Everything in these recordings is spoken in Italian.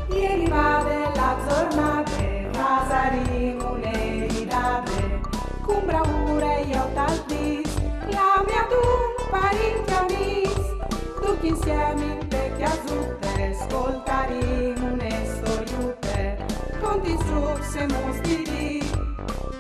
Ieri vade la giornata, pasaremo un'eridate, con bravura io tal dis, la mia tu parenti amis, tutti insieme in vecchia zutte, ascoltaremo une storiute, conti su se mostri di,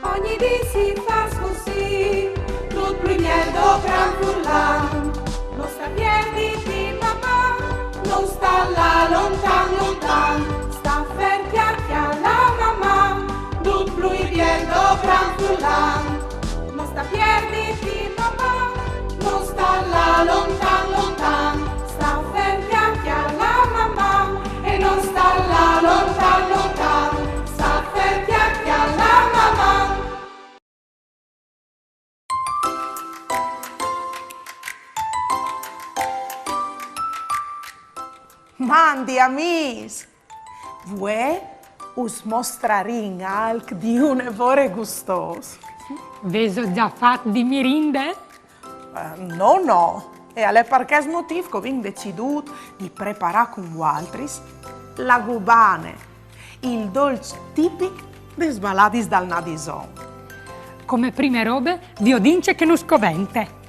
ogni di si fa così, tut primiendo gran fullan, non sta piedi di mamma, non sta là lontan lontan, sta ferti alla mamma, tut primiendo gran fullan, non sta piedi di mamma, non sta là lontan lontan, sta ferti alla mamma, e non sta là lontan lontan, sta ferti alla mamma. Mandi amis, voi us mostrarin alc di un'evore gustos. Veso già fatto di mirinde? No, e alle perché motiv che vin decidut di preparare con Waltris la gubane, il dolce tipico des baladis dal Nadison. Come prime robe vi ho dince che non scovente.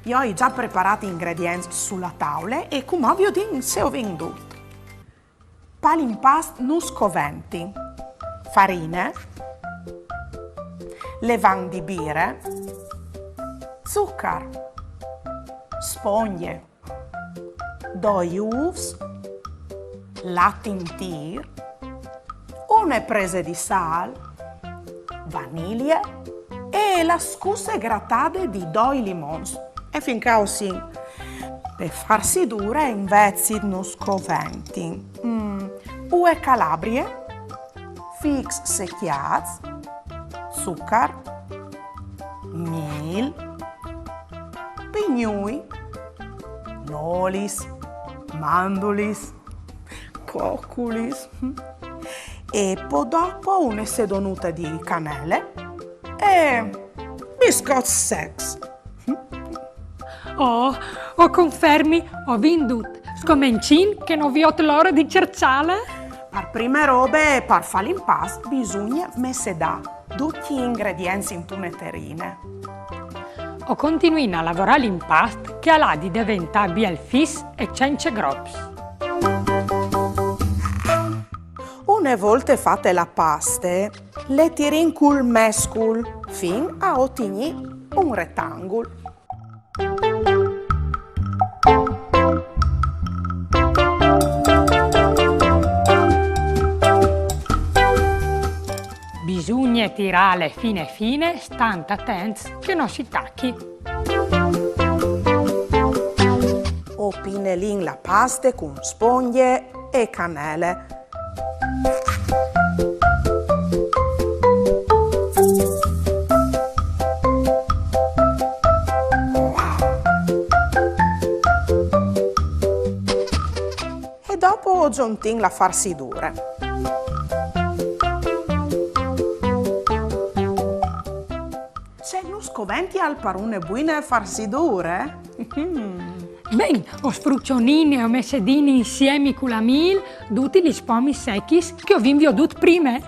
Io ho già preparato gli ingredienti sulla tavola e come vi ho detto se ho venduto. Palimpast nuscoventi, farine, levan di bire, zucchero, sponge, doi uvi, latte intir, une prese di sal, vaniglia e la scusse grattate di doi limons. E finché così, per farsi dure invece non scoventi. Ue calabrie, fix secchiati, zucchero, miel, pignui, nolis, mandolis, coccolis e poi dopo una sedonuta di cannelle e biscotti secs. Oh, o confermi, ho venduto scomencin che non vi ho l'ora di cerciale? Per prime robe, per fare l'impasto, bisogna messe da tutti gli ingredienti in tuneterine. O continuino a lavorare l'impasto che allà di diventare biel fis e cence grops. Una volta fatte la pasta, le tirin col mescol fin a ottenere un rettangolo. Bisogna tirare fine, stando attenti che non si tacchi. O pinelin la pasta con sponge e cannelle. E dopo giuntin la farsidura. C'è non scoventi al parune buine farsidure? Ben, ho sfruccionini e ho messedini insieme con la mil, tutti gli spomi secchi che ho vinviodut prima.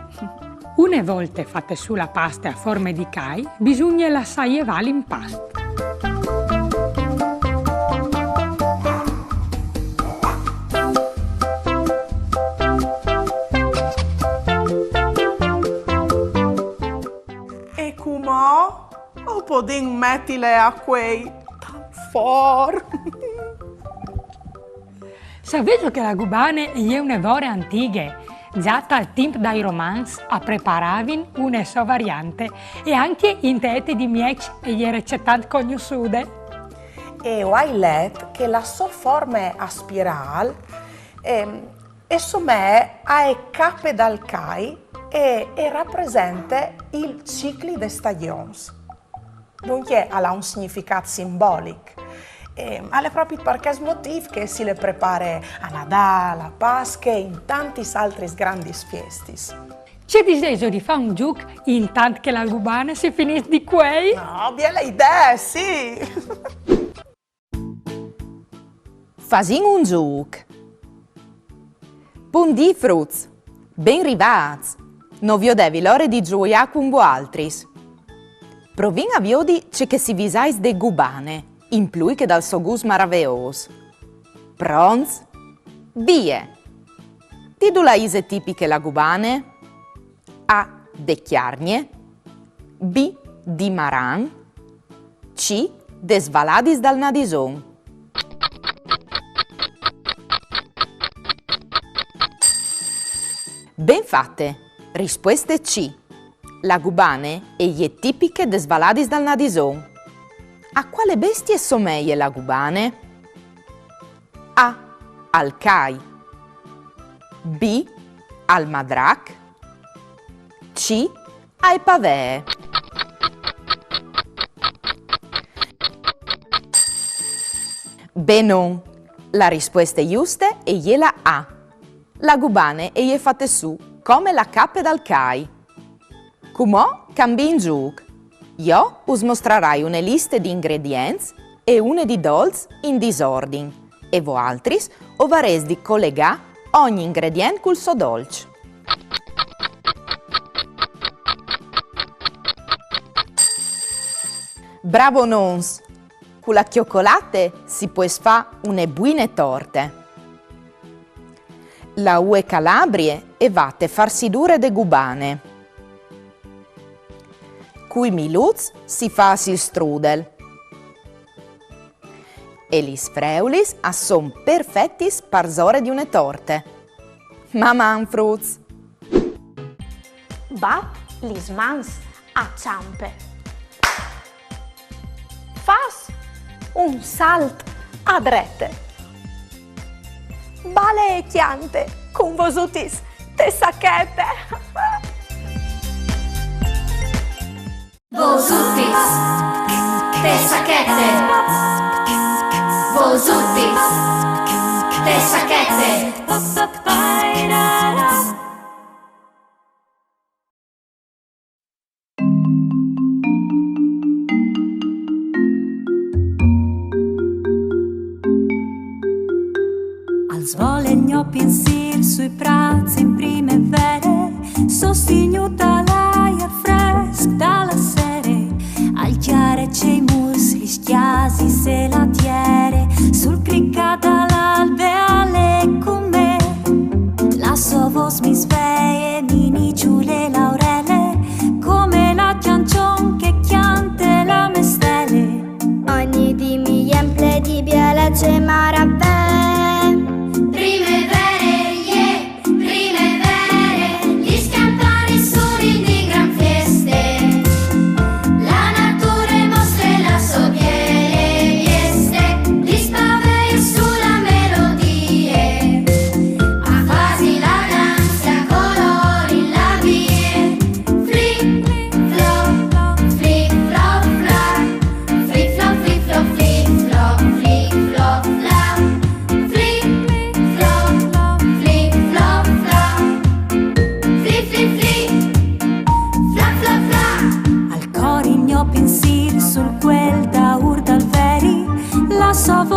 Una volta fatte sulla pasta a forme di cai, bisogna lasciare l'impasto. E come? O podin mettile a quei tan for. Sapevo che la gubane è un'evore antiche. Già dal tempo dai romans a preparavin una sua variante e anche in tete di miec e le ricettate conosciute. E ho letto che la sua forma a spirale e su me ha cappe dal cai e rappresenta il ciclo de stagioni. Dunque ha un significato simbolico. Alle proprio perché motivi che si le prepara a Natale, a Pasqua e in tanti altri grandi festi. C'è deciso di fare un gioco intanto che la gubana si finisce di quei? No, bella idea, sì! Fasin un gioco. Buondì, Fruz! Ben rivats! Non vi odevi l'ore di gioia con voaltris. Provin a viodi c'è che si visais de gubane, in plui che dal so gus maraveos. Pronz? Vie! Ti du la ise tipiche la gubane? A. De chiarnie. B. Di maran. C. De svaladis dal nadison. Ben fatte! Risposte C. La gubane e gli tipiche de svaladis dal nadison. A quale bestie somiglia la gubane? A. Al cai. B. Al madrac. C. Ai pavee. Benon, la risposta giusta è la A. La gubane è fatta su come la cappe dal cai. Come cambi in giug. Io us mostrerai una lista di ingredienti e una di dolci in disordine e voi altri ovares di collegare ogni ingrediente col suo dolce. Bravo nons! Con la cioccolate si può fare una buone torte. La ue Calabrie e vatte farsi dure de gubane. Cui miluz si fa il strudel. E lis freulis son perfetti sparzore di une torte. Maman Fruz! Va lis mans a ciampe. Fas un salt a drette. Bale e chiante con vosutis te sacchette. Vosutis te sacchette. Vosutis te sacchette. Svole gno pensier sui prati in primavera, sostenuta l'aria fresca dalla sera, al chiare c'è i musli, schiasi se la tiere, sul criccata l'albe alle come, la sua voce mi sveglia, mini giule laurele, come la ciancion che chiante la mestele. Ogni di mi emple di biele c'è maravè.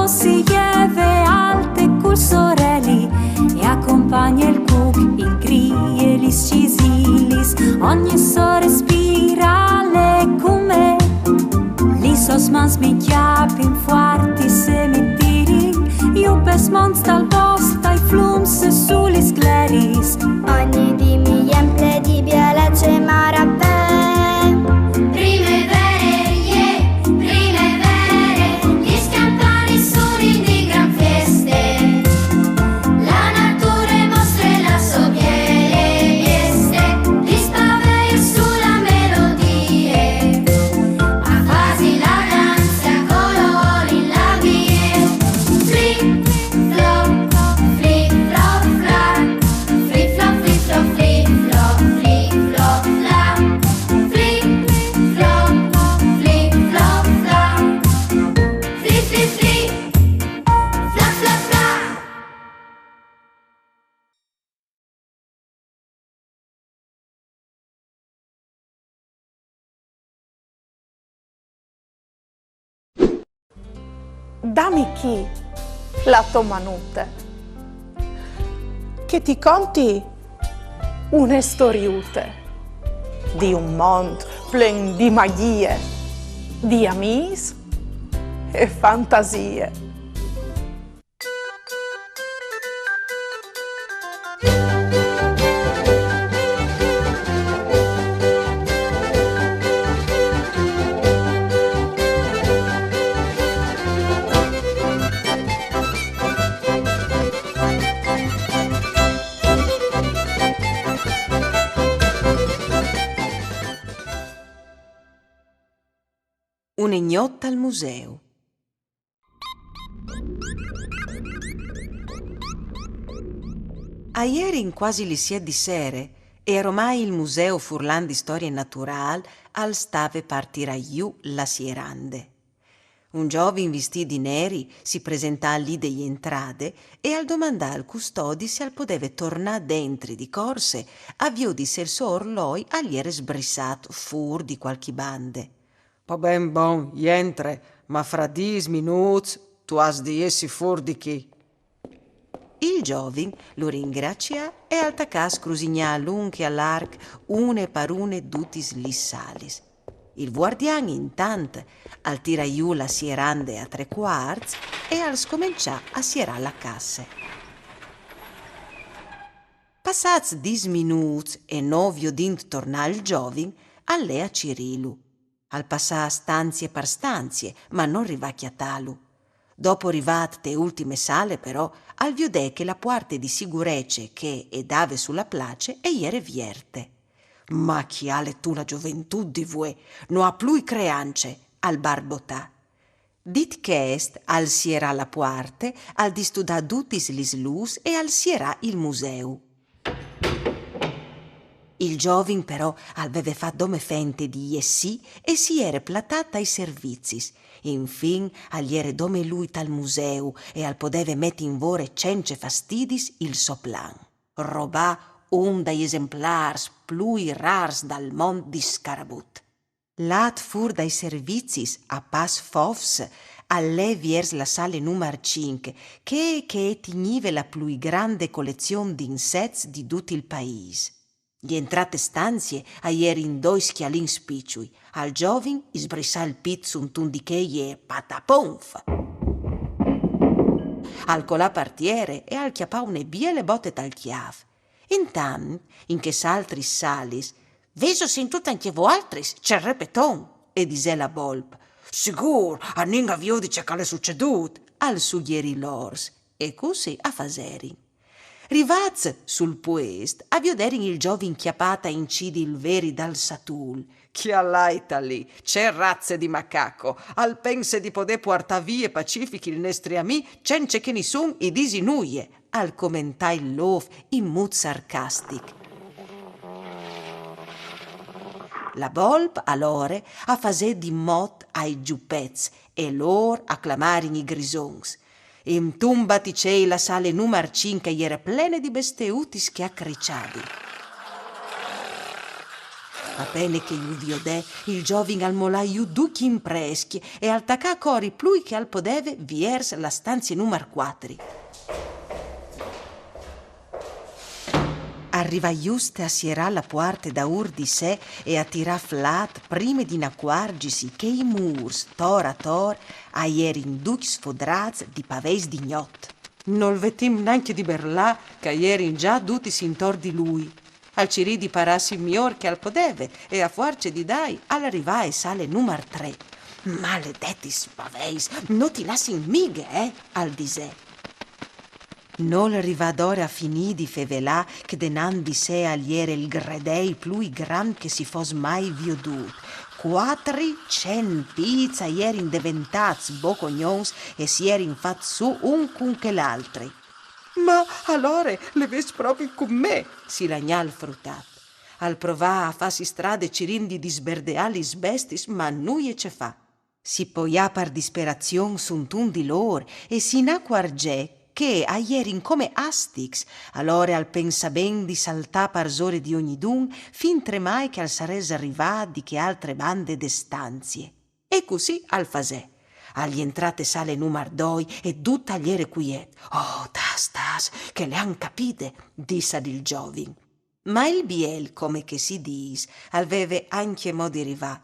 Si lieve alte col sorelli e accompagna il cuc, il gri e gli scisilis, ogni so respirale come li sosmans mi chiapi in fuarti se mi tiri io pes mons dal bosco dai flums sugli scleris. Ogni di mi emple di biele c'è maravè. Dammi chi la tua manute. che ti conti una storiute di un mondo pieno di magie, di amici e fantasie. Un'ignotta al museo. A ieri in quasi li sia di sere, e ormai il museo Furlan di Storia Natural al stave partirà giù la sierande. Un giovane vestito di neri si presentà lì degli entrade e al domandare al custodi se al poteva tornare dentro di corse, avviò di ser suo orloi agli era sbrissato fur di qualche bande. Pa ben bon, jentre, ma fra 10 minuti tu has di essi fuori di chi. Il giovin lo ringrazia e al tacà scrusignà a lungo e a largo une par une dutis lissalis. Il guardian intanto al tira giù la sierande a 3/4 e al scomincià a sierà la casse. Passats 10 minuti e novio dint tornà il giovin, allea Cirilu. Al passà stanzie per stanzie, ma non rivacchia talu. Dopo rivat te ultime sale, però, al viudè che la parte di sicurezze che e dave sulla place e iere vierte. Ma chi ha le tu la gioventù di voi, no ha più creance, al barbotà. Dit che est al sierà la parte, al di studà dutis lis lus e al sierà il museu. Il giovin però aveva fatto dome fente di sì e si era platata ai servizi. Infin agli era dome lui tal museu e al podeva metti in vore cence fastidis il soplan. Robà un dai esemplars plui rars dal mond di Scarabut. Lat fur dai servizi a pas fofs alle viers la sale numero 5 che tignive la plui grande collezione di insets di tutto il paese. Gli entrate stanzie a ieri in 2 schialin spicciui, al giovin isbrissà il pizzo un tundichei e pataponf. Al colà partiere e al chiapà une biele botte tal chiav. Intanto, in che s'altri salis, veso sentut anche voaltris, c'è repeton, e disè la bolp. Sigur, a ninga vio dice che le succedut, al suggeri lors, e così a faseri. Rivaz sul puest a vioderin il giovin chiappata incidi il veri dal satul. Chi allaita lì, c'è razze di macaco, al pense di poder porta vie pacifici il nostri ami, cence che ni sun i disinuie, al commentai l'ov in mut sarcastic. La bolp allore a fasè di mot ai giupez e lor acclamarin i grisons. In tumba ticei la sale numero 5 era plena di besteutis che accriciavi. Appena che io viodè, il giovin al molaiu duchi impreschi e al tacà cori plui che al podeve viers la stanzia numero 4. Arriva giusto a sierà la porta da ur di sé e a tirà flat prima di n'accorgisi che i murs, tor a tor, a ierin duc sfodrats di paveis di gnot. Non vetim neanche di berlà che ierin già dutis intor di lui. Al cirì di parassi mior che al podeve e a force di dai all'arrivà e sale numero 3. Maledetti spaveis, non ti lassin mighe, al disè. Non arriva d'ora a finì di fevelà che denan di sé agliere il gredei plui gran che si fos mai viodut. 400 pizza ierin deventats bocognons e si erin fat su un cun che l'altri. Ma allora le ves proprio con me, si lagnà il fruttat. Al provà a farsi strade cirindi di sberdeali sbestis, ma nuie ce fa. Si poià par disperazion suntun di lor e si n'acquargè che a ierin come astix, allora al pensa ben di saltà parzore di ogni dun, fin tremai che al sares arrivà di che altre bande de stanzie. E così al fasè. Agli entrate sale numero 2 e tutta ieri quiet. Oh, tas, che le han capite, disse il giovin. Ma il biel, come che si dis, aveva anche modi rivà.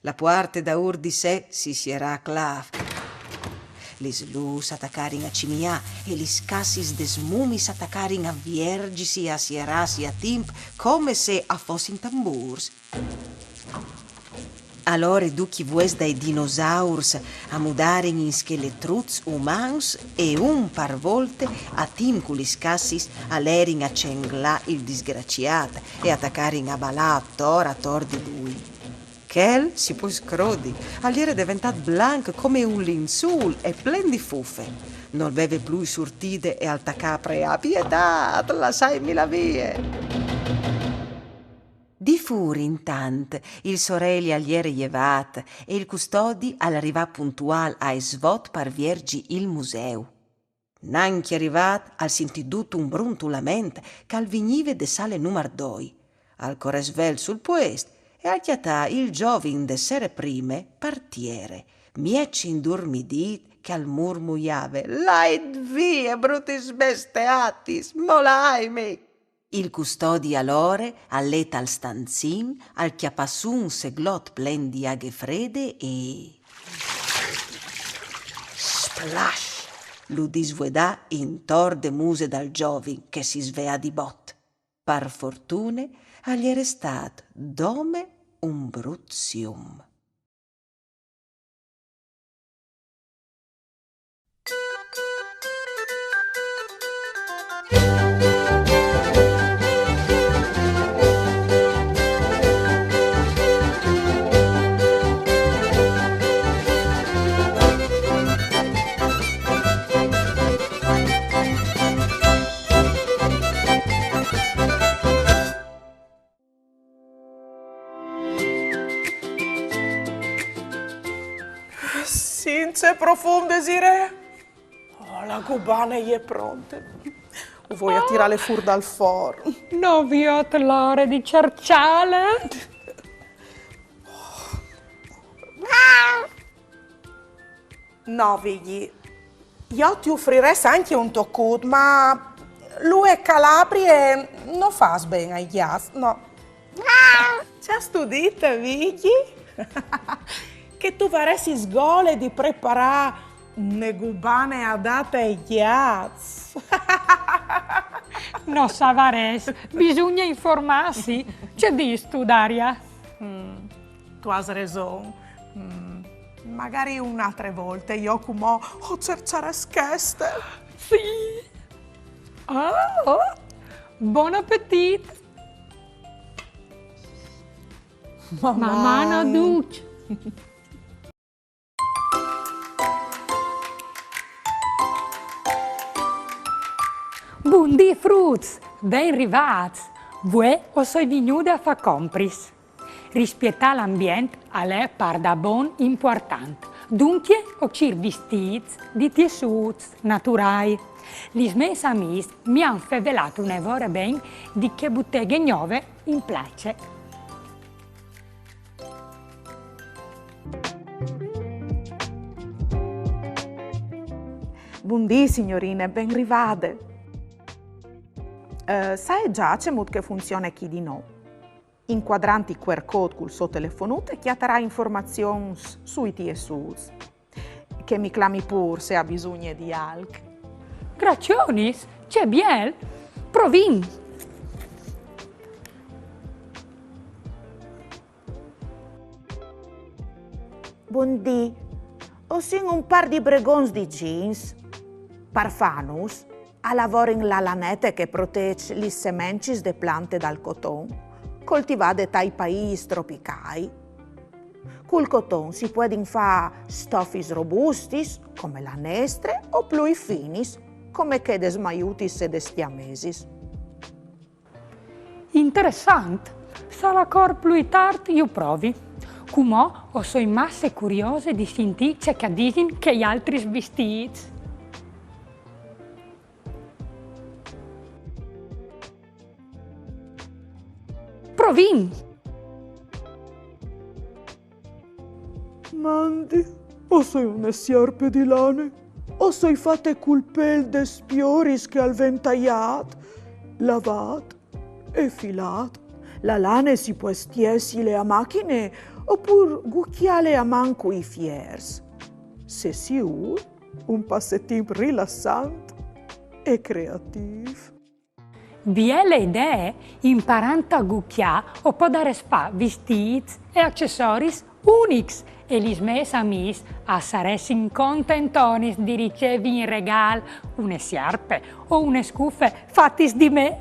La parte da ur di sé si era clav. Lis lus attaccarin a cimia e lis cassis des mumis attaccarin a viergisi, a sierasi, a timp, come se a fossin tamburs. Allora duchi vues dai dinosaurs a mudaren in scheletruz umans e un par volte a timculis cassis all'erin a cengla il disgraziat e attaccarin a balà a tor di lui. Chel si può scrodi, all'era diventat blanc come un linsul e plen di fuffe. Non beve più surtide e alta capre a pietat, lasciami la vie. Di fur intant il sorelli all'iere jevat e il custodi all'arrivà puntual a svot par viergi il museu. Nanchi arrivat al sentidut un bruntulament che vinive de sale numero 2, al coresvel sul puest e al chiatà il giovin de sere prime partiere, mieci indurmidit che al murmuiave «Lait vie, brutis besteatis, molaimi!» Il custodi allore all'eta al stanzin, al chiapassun seglot plen di aghe frede e... Splash! L'udisvuedà in tor de muse dal giovin che si svea di bot. Par fortune agli è restat dome un bruzium. Since profonde sire. Oh, la cubana è pronta. Vuoi attirare fur dal for? No, viot l'ore di cerciale. No, figli. Io ti offrirei anche un toccut, ma lui è Calabri e non fa bene ai ghias, no. C'è studita, figli? Che tu faresti sgole di preparare une gubane adatte ai ghias. No, Savares, bisogna informarsi. C'è dis tu, Daria? Tu hai ragione. Magari un'altra volta io come ho cercare scheste. Sì. Oh, buon appetito. Mamma no duce. Buondì fruits, ben rivats. Voi o soi venuti a fa compris. Rispettare l'ambiente è par da bon importante. Dunque, ho vestiti di tessuti naturali. Gli miei amici mi hanno rivelato un'evora ben di che botteghe nuove in place. Buondì, signorine, ben rivade. Sai già c'è che funziona chi di no? Inquadranti il QR code col suo telefonuto e chiaterà informazioni sui TSUs. Che mi clami pur se ha bisogno di alc. Gracionis, c'è bien? Provin. Buondì, ho sing un par di bregons di jeans. Parfanus, a lavoro in la lanete che protegge le sementi de piante dal coton, coltivate dai paesi tropicali. Col coton si può fare stoffis robustis, come la nestre, o più finis, come che des maiutis e des stiamesis. Interessante. Sarà cor più tardi io provi. Come ho soi masse curiose di sentire ciò che dicono che gli altri vestiti. Provin! Mandi, O sei una sierpe di lane? O sei fatte col pel de spioris che al ventaiat, lavat e filat? La lane si può stiesile a macchine oppure gucchiale a manco i fiers. Se si un passettin rilassante e creativo. Biele idee imparando a gucchiare o podare spa vestiti e accessori unici e gli mes amis a saressin contentonis di ricevi in regal une sciarpe o une scuffe fattis di me.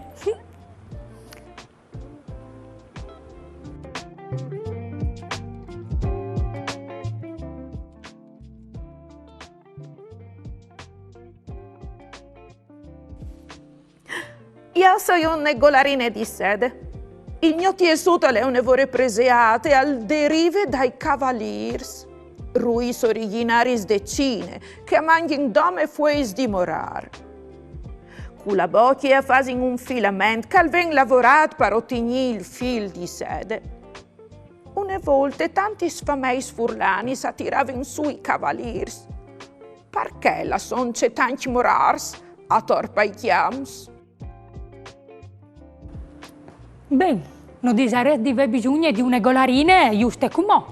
Io sono un golarine di sede. Il mio tessuto è un evore preseate al derive dai cavaliers, ruis originaris de Cine, che mangin dome fueis di morar. Con la bocchia fasin un filament che ven lavorat per ottenere il fil di sede. Une volte tanti sfameis furlani s'attiravano sui cavaliers. Perché la sonce tanti morars a torpa i chiams? Ben, non disare di aver bisogno di une golarine giuste come,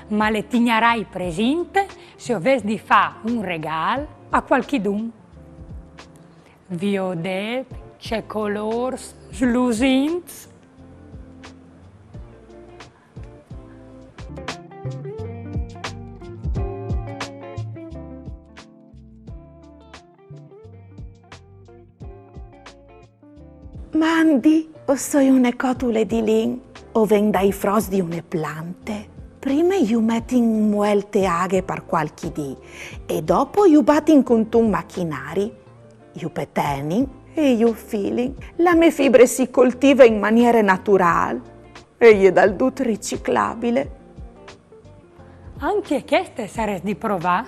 ma le tignerai presente se avessi di fare un regalo a qualchidun. Viodet, c'è colors, slusins. Mandi, o soi une cotule di lin, o ven dai fros di une plante. Prima io metti in muelte aghe per qualche dì e dopo io batti con un macchinari. Io peteni e io fili. La mie fibre si coltiva in maniera naturale e è dal tutto riciclabile. Anche queste saresti di provare.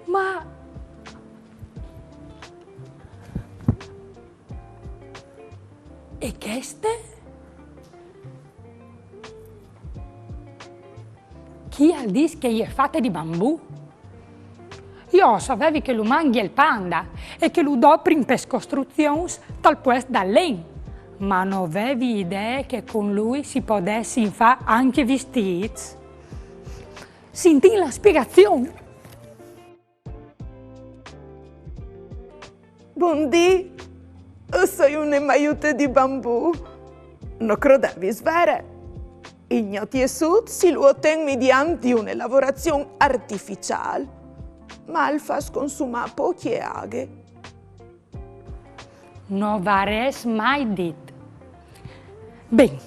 Ma e queste? Chi ha detto che è fatta di bambù? Io sapevo che lo mangia il panda e che lo do per costruzioni tal puest da len, ma non avevo idea che con lui si potesse fare anche vestiti. Senti la spiegazione? Buondì, sono un maiute di bambù. Non credevi, svere? Il mio tessuto si lo ottiene mediante una lavorazione artificiale, ma il fa consumare poche aghe. Non vares mai dit. Bene,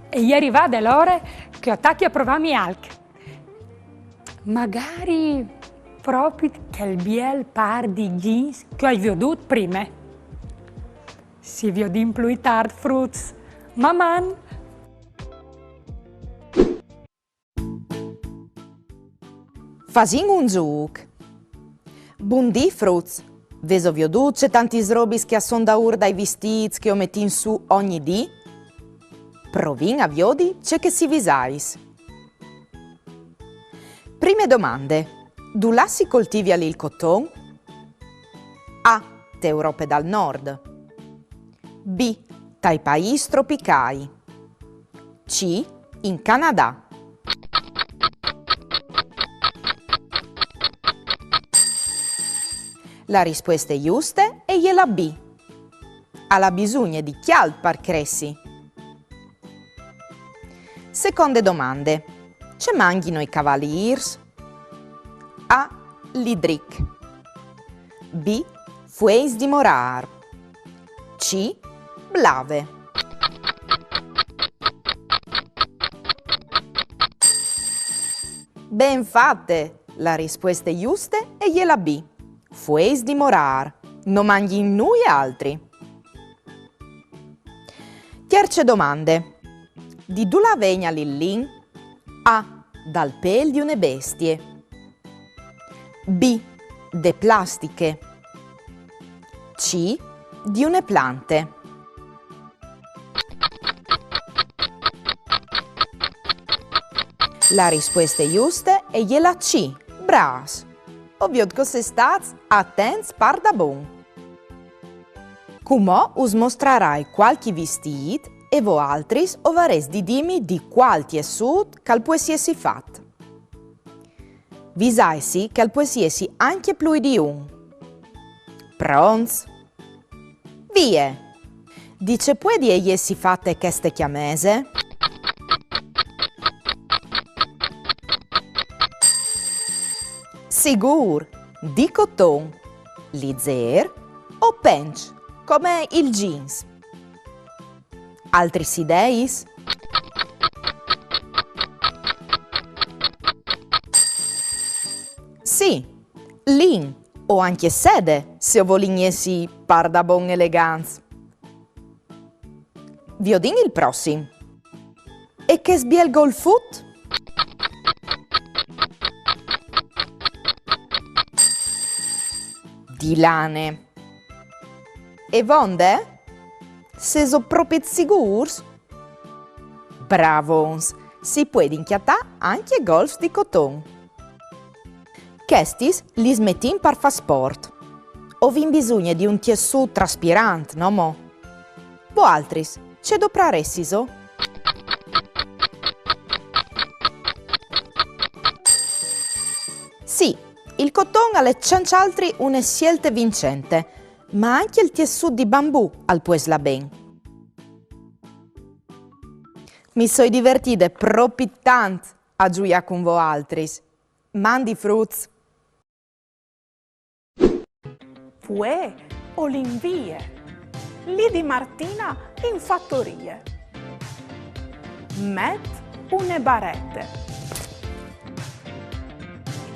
e è arrivata l'ora che attacchi a provarmi alc. Magari proprio quel bel par di jeans che hai veduto prima. Si vede più tardi fruits, maman. Fasin un gioco. Buondì, Fruz. Veso veduto c'è tanti robis che son da ur dai vestiti che ho metti in su ogni dì? Provin a viodi c'è che si visais. Prime domande. Du là si coltivi il cotton? A. T'Europe dal nord. B. Tai paesi tropicali. C. In Canada. La risposta è giusta e è la B. Alla bisogno di chial par cressi. Seconde domande. C'è manghino i cavaliers? A. Lidric. B. Fueis di morar. C. Blave. Ben fatte! La risposta è giusta e è la B. Fueis di morar. Non mangi noi altri. Terze domande. Di dove vegna l'illin? A. Dal pel di une bestie. B. De plastiche. C. Di une plante. La risposta giusta è la C, bras. Ovvio che se stats attenti par da bon. Come us mostrerai qualche vestito e voi altri ovares di dimmi di qual tessuto che può essersi fatto. Vi saisi che può essersi anche più di un. Pronti? Vie! Dice può di essersi fatte queste chiamese? Sigur, di cotton, lizer o pench, come il jeans. Altri idee? Sì, lin o anche sede, se vogliessi par da bon eleganza. Vi odin il prossimo. E che sbielgo il foot? Di lane. E vonde? Se so proprio sicurs? Bravons, si può inchiattare anche golf di cotton. Questi li smettin per fare sport. O vi bisogna di un tessuto traspirante, no mo? Voi altri, c'è dopraressiso? Sì, il cotton ha senz'altro una scelta vincente, ma anche il tessuto di bambù al può la ben. Mi sono divertita proprio tanto a giocare con voi altri. Mandi frutti. Fue o l'invie. Lì di Martina in fattorie. Met une barette.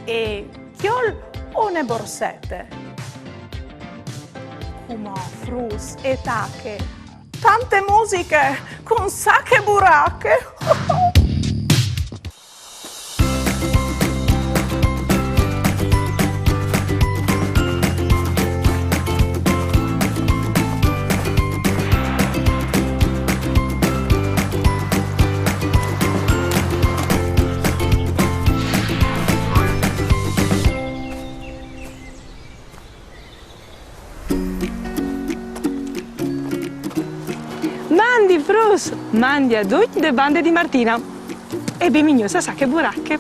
E chiol une borsette. Come frus e tacche. Tante musiche con sacche e buracche. Mandi frus, mandi a tutti le bande di Martina e bimignosa sacche buracche.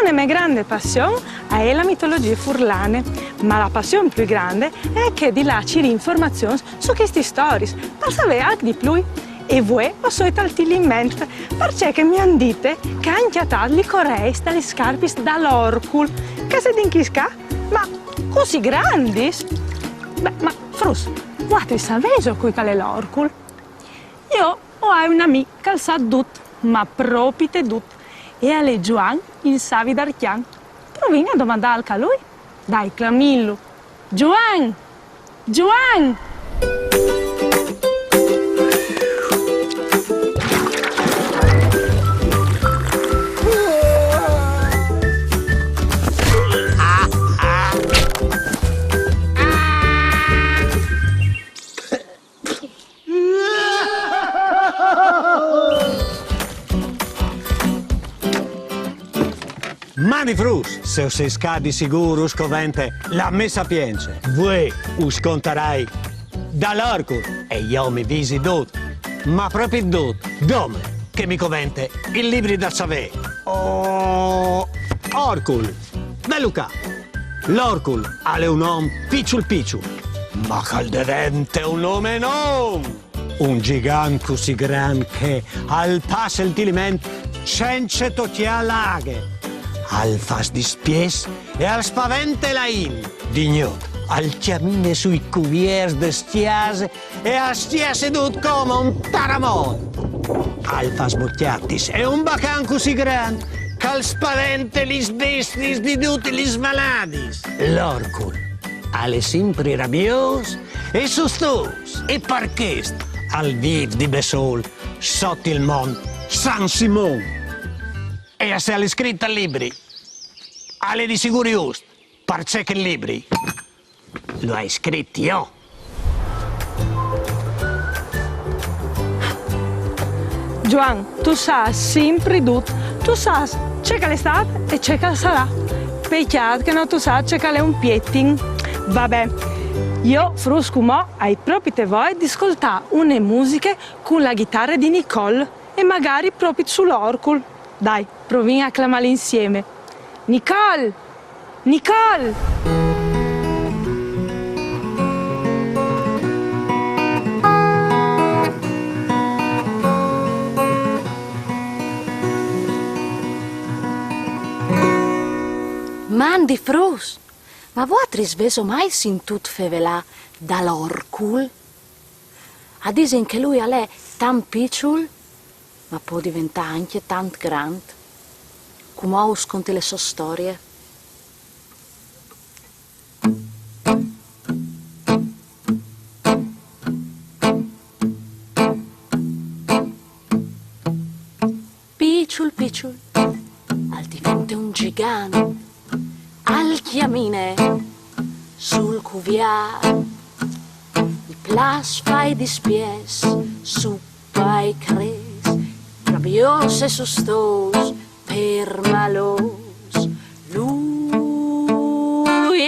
Una mia grande passione è la mitologia furlane, ma la passione più grande è che di là ci informazioni su queste storie, per sapere anche di più. E voi ho solito in mente, perché mi hanno detto che anche a tali corei dalle scarpe dall'orcul, che se d'inchisca, ma così grandi? Beh, ma frus, guarda, sapete qui che è l'orcul? Io ho un'amica che sa tutto, ma proprio tutto. E a lei Juan, il savi d'Archian. Provieni a domandare anche a lui. Dai, Camillo. Juan! Juan! Mani frus, se sei scadi sicuro scovente la mia sapienza. Voi uscontarai dall'orcul e io mi visi tutto, ma proprio tutto, dove che mi covente il libri da sapere. Oh, orcul, belluca, l'orcul ha un nome picciul, ma calderente un nome non. Un gigante così grande che al passo il tiliment senza togliere laghe. Al fas di spies e al spavente la in. Dignot, al chiamine sui cuviers de stiase e a stia sedut come un taramot. Al fas bocchiatis e un bacan così grande che al spavente lis bestis di tutti lis maladis. L'orcul, alle sempre rabios e sustos e parchest al viv di Besol sotto il monte San Simon. E se alle scritte al libri, alle di sicuro giusto, perché che libri lo hai scritti io. Juan, tu sai sempre tutto, Tu sai, c'è che l'estate e c'è che sarà. Peccato che non tu sai c'è che è un pietting. Vabbè, io frusco mo ai propri te voi di ascoltare une musiche con la chitarra di Nicole e magari proprio sull'orcul. Dai, proviamo a clamare insieme. Nicole! Nicole! Mandi frus, ma voatris veso mai sintut fevelà dall'orcul? A disen che lui è tan piccol, ma può diventare anche tant grand, come ausconti le sue storie. Picciol, al diventa un gigante, al chiamine, sul cuviar, i plas fai dispies, suppa e cres, rabios e sustos, per malos, lui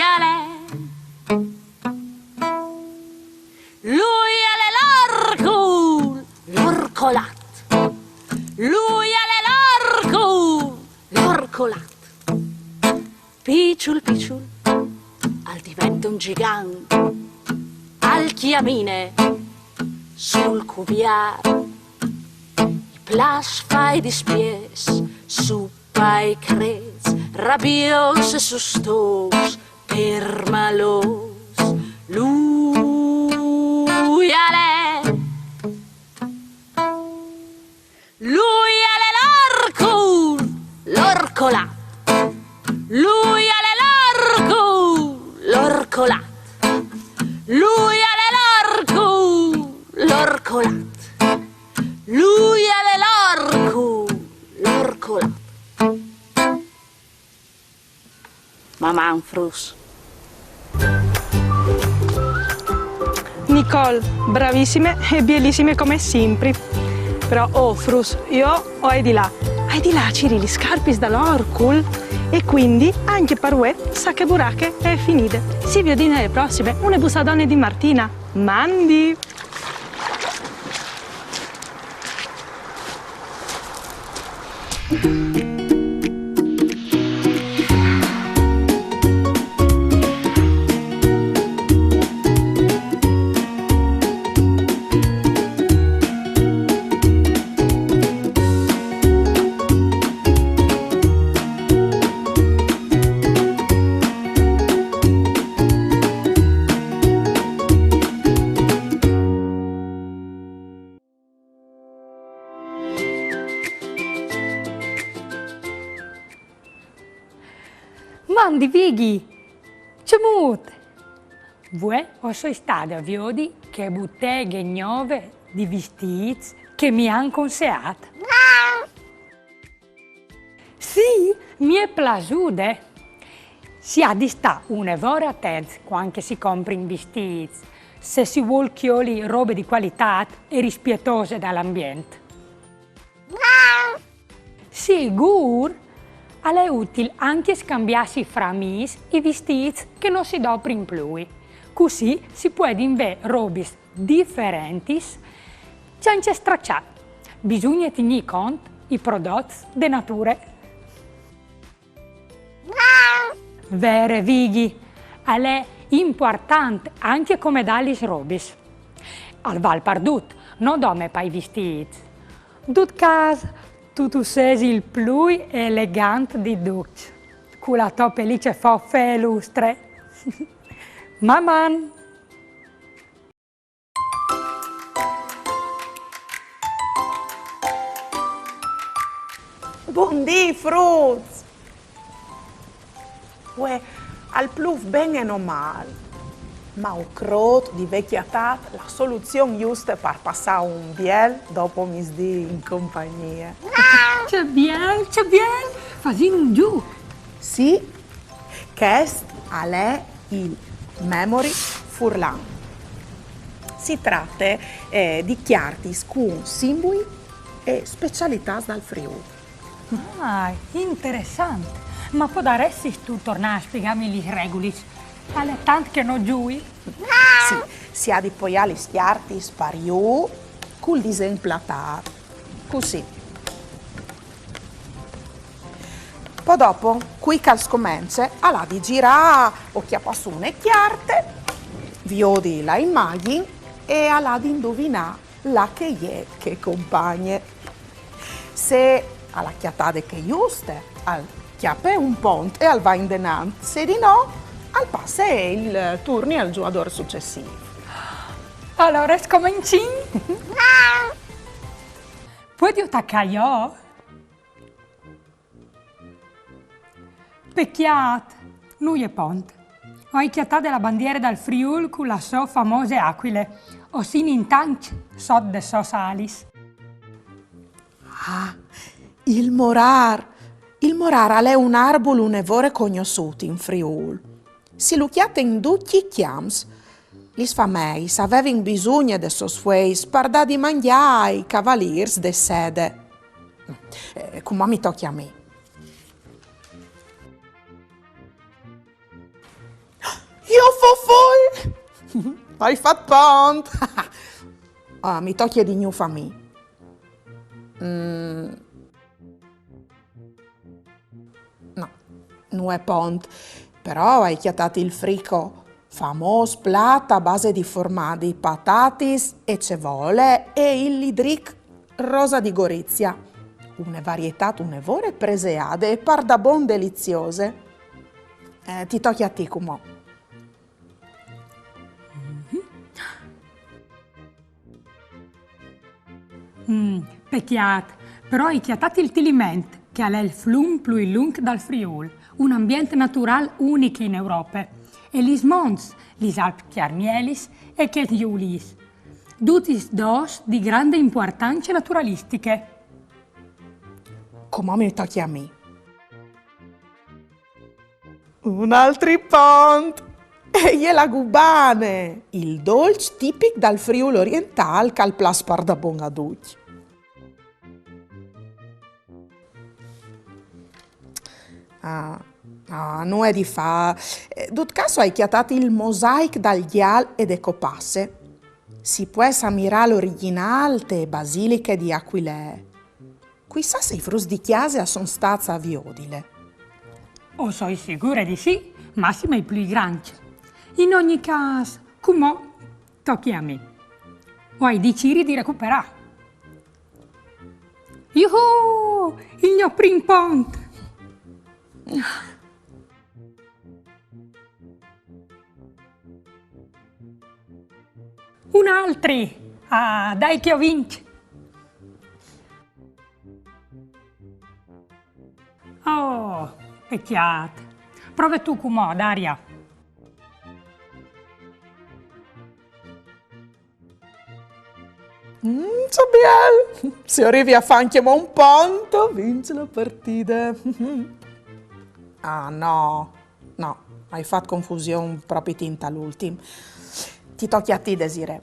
è l'orcul, l'orcolat, lui è l'orcul, l'orcolat. Picciol, al diventa un gigante, al chiamine, sul cuviar, i plas fai dispies, suppa e crez, rabios e sustos, per malos, lui è l'orcul, l'orcolat. Lui è l'orcolat, lui è l'orcolat, lui è l'orcolat. Mamma frus. Nicole, bravissime e bellissime come sempre. Però, oh, frus, io ho di là Ciri gli scarpis dall'orcul e quindi anche per voi sa che buracche è finita. Si vede nelle prossime, una bussadone di Martina. Mandi! Mandi Vighi, ciamut! Voi o sono stati a Viodi che botteghe nuove di vestiti che mi hanno consigliato? Sì, mi è piaciuto. Si ha di stare un'ora attenti quando si compra in vestiti, se si vuol chioli robe di qualità e rispettose dall'ambiente. Sicuro, è utile anche scambiarsi fra amici i vestiti che non si doprono più. Così si può avere robe differenti senza stracciare. Bisogna tenere conto i prodotti di natura. Vero, Vighi, è importante anche come dare le robe. Al Val Pardut non dome per i vestiti. Dut caso, tu sei il più elegante di tutti, con la tua pelliccia foffa e lustre. Maman! Buondì, Fruz! Uè, al più bene o male, ma ho creduto di vecchietà la soluzione giusta per passare un bel dopo misdì in compagnia. C'è bien, facciamo un giù. Sì, questo è il Memory Furlan. Si tratta di chiarti con simboli e specialità dal Friuli. Ah, interessante. Ma può darsi tu tornare a spiegarmi le regole? Alle tante che non giui? Sì, si ha di poi alle schiarti spariù col disegno platato. Così. Poi dopo, qui che scomincia, alla di girare o chiappa su une chiarte, viodi la immagine e alla di indovinare la che è che compagne. Se alla chiatade che giuste, al chiappe un pont e al va in denant, se di no, al passa il turni al giocatore successivo. Allora scominci? Puoi attaccare io? Pecchiat, noi è pont. Ho chiatato la bandiera dal Friul con la sue famose aquile, o sin in tanch sot de so salis. Ah, il morar. Il morar è un arbolo unevore conosciuto in Friul. Si lo chiate in tutti i chiams. Gli sfameis avevano bisogno de sos fueis per da di mangiare ai cavaliers de sede. Come mi tocchi a me. Io fo hai fatto pont. Mi tocchi di new famiglia. No, non è pont, però hai chiatato il frico, famoso piatto a base di formaggi, patatis e cevole e il lidric rosa di Gorizia, una varietà un'evore preseade e par da bon deliziose. Ti tocchi a te, Cumò. Pecchiat, però hai chiatato il Tiliment, che è il flum più lungo dal Friul, un ambiente naturale unico in Europa. E gli Mons, gli Alpi Chiarmielis e che gli Ulis. Tutti dos di grande importanza naturalistiche. Come mi tocchi a me? Un altro pont! E la gubane, il dolce tipico dal Friuli orientale che al plas par da bon adulti. Non è di fa. Dut caso hai chiatato il mosaico dal Dial e de Copasse. Si può ammirare l'originale te basiliche di Aquile. Chissà se i frus di chiesa sono stati a Viodile. O sono sicura di sì, massima i più grandi. In ogni caso, come tocchi a me. Vuoi decidi di recuperare. Yuhu! Il mio primo pont! Un altri! Ah, dai che ho vinto! Oh, peccato! Prova tu come, Daria! So bien! Se arrivi a fare anche un ponto, vinci la partita. No, hai fatto confusione proprio tinta all'ultimo. Ti tocchi a te, Desiree.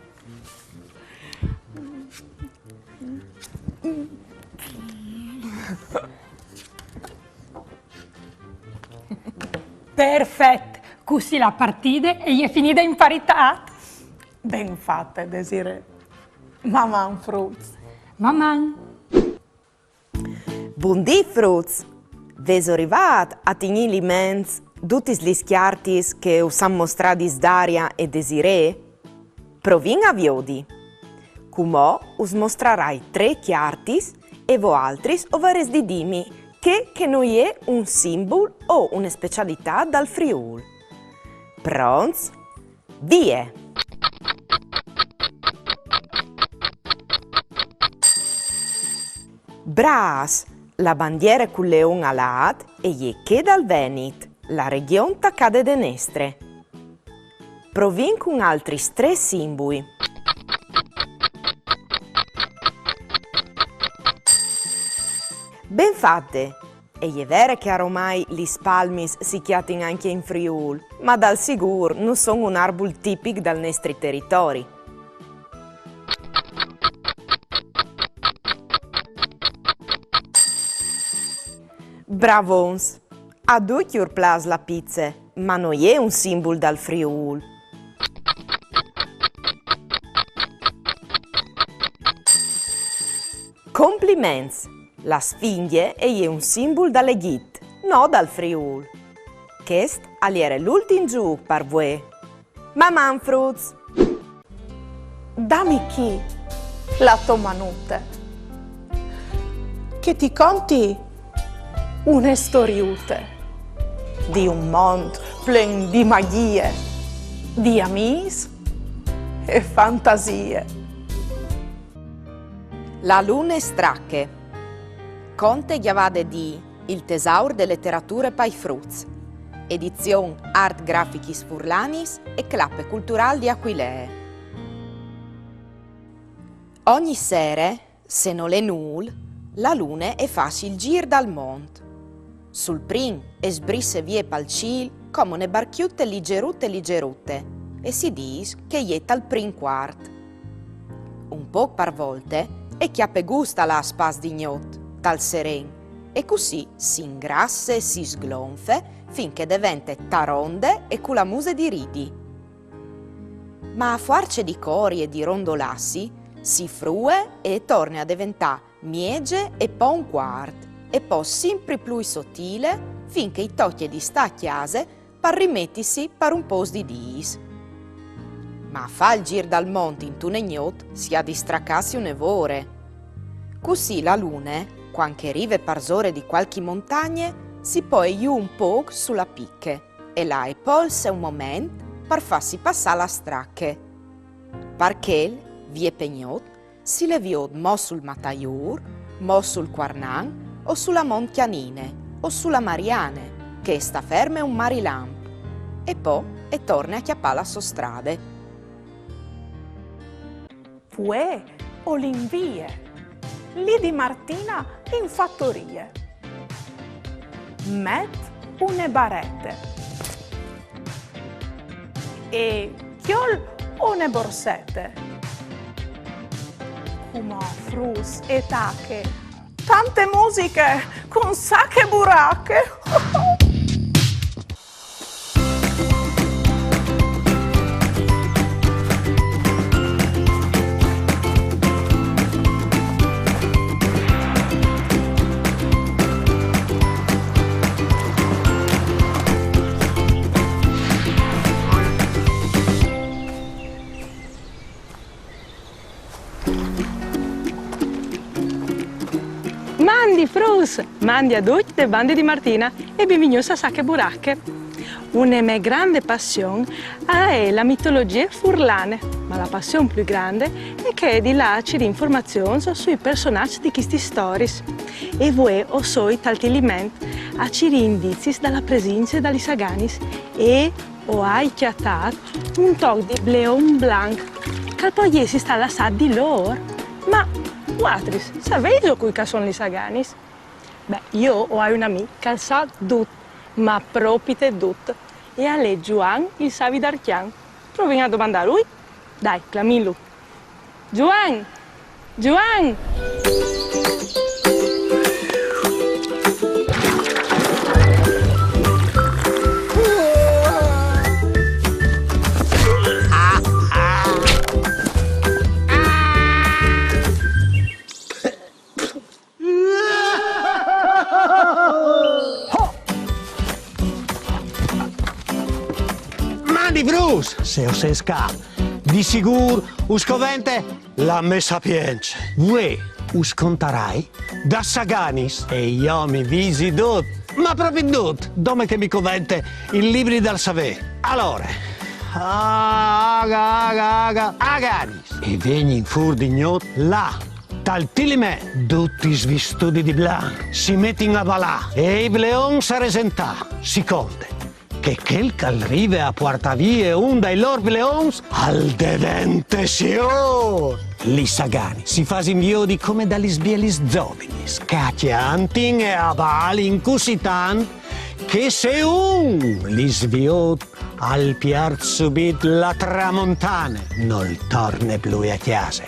Perfetto! Così la partita e è finita in parità. Ben fatta, Desiree. Maman Fruz. Maman. Buondì Fruz. Veso arrivat a tigni aliments tutti gli schiartis che usam mostradis Daria e Desiree? Provin a viodi. Cumò us mostrarai 3 chiartis e voaltris overes di dimi che noi è un simbolo o una specialità dal Friul. Pronts? Vie! Bras, la bandiera con leon alat e che dal Venit, la regione taccade de Nestre. Provin con altri 3 simboli. Ben fatte! E è vero che ormai gli spalmis si chiatin anche in Friul, ma dal sicuro non sono un arbol tipico dal nostri territori. Bravons! A tutti urplas la pizza, ma non è un simbolo dal Friul. Compliments! La Sfinghie è un simbolo dall'Egitto, non dal Friul. Questo è l'ultimo gioco per voi. Ma Manfruz! Dammi chi la tua manute, che ti conti una storiute di un mondo pieno di magie, di amici e fantasie. La luna stracche. Conte chiavade di Il tesaur de letterature Paifruz, edizione Art Graficis Furlanis e Clappe Cultural di Aquilee. Ogni sera, se non è null, la luna è facile gir dal mondo. Sul prim e sbrisse vie pal ciel come une barchiute liggerute e si dice che è al prim quart. Un po' per volte e chiappe gusta la spas di gnot, tal seren, e così si ingrassa e si sglonfe finché diventa taronde e con la muse di ridi. Ma a farce di cori e di rondolassi si frue e torna a diventare miege e poi un quart, e poi sempre più sottile finché i tocchi di sta chiase per rimettersi per un po' di dis. Ma a fa il gir dal monte in tunegnot si ha distraccarsi un'evore. Così la luna, quanche rive parzore di qualche montagne, si poi giù un po' sulla picche e là e polse un momento per farsi passare la stracche. Perché vie pegnot si leviò mo sul Mataiur, mo sul Quarnan o sulla Montianine o sulla Mariane, che sta ferma un marilamp, e poi e torna a chiappare la sua strade. Pue o l'invie, lì di Martina in fattorie. Met une barette e chiol une borsette. Come frus e tacche, tante musiche con sacche buracche. Mandi frus, mandi a tutti le bande di Martina e benvenuti a Sacche Buracche. Una mia grande passione è la mitologia furlane, ma la passione più grande è che di là ci informazioni sui personaggi di queste storie. E voi o soi talti elementi a ci indizi dalla presenza dagli saganis e o hai chiatato un toc di Bleon Blanc che poi si sta lasciando di loro. Ma Guatris, sapete qui che sono gli saganis? Beh, io ho un amico che sa tutto, ma proprio tutto. E a lei Juan il sa d'Archian. Proviamo a domandare a lui. Dai, clamilu. Juan! Juan! Mandi Bruce, se o se sca. Di sicuro, uscovente, la me sapienza. Ue, uscontarai, da saganis, e io mi visi dot, ma proprio dot, dove che mi covente il libri dal saver. Allora, aganis, e vegni in fur di gnot, là. Tal tilime, tutti svistudi di blanc, si mettin a balà, e i bleon sa resentà, si conte. Che quel arriva a porta via un dai loro bleons al dedente signor. Li sagani si fa inviodi come dagli sbielis zobinis, cacchiantin e avalin così tant che se un li sviot al piar subit la tramontana non torna più a chiesa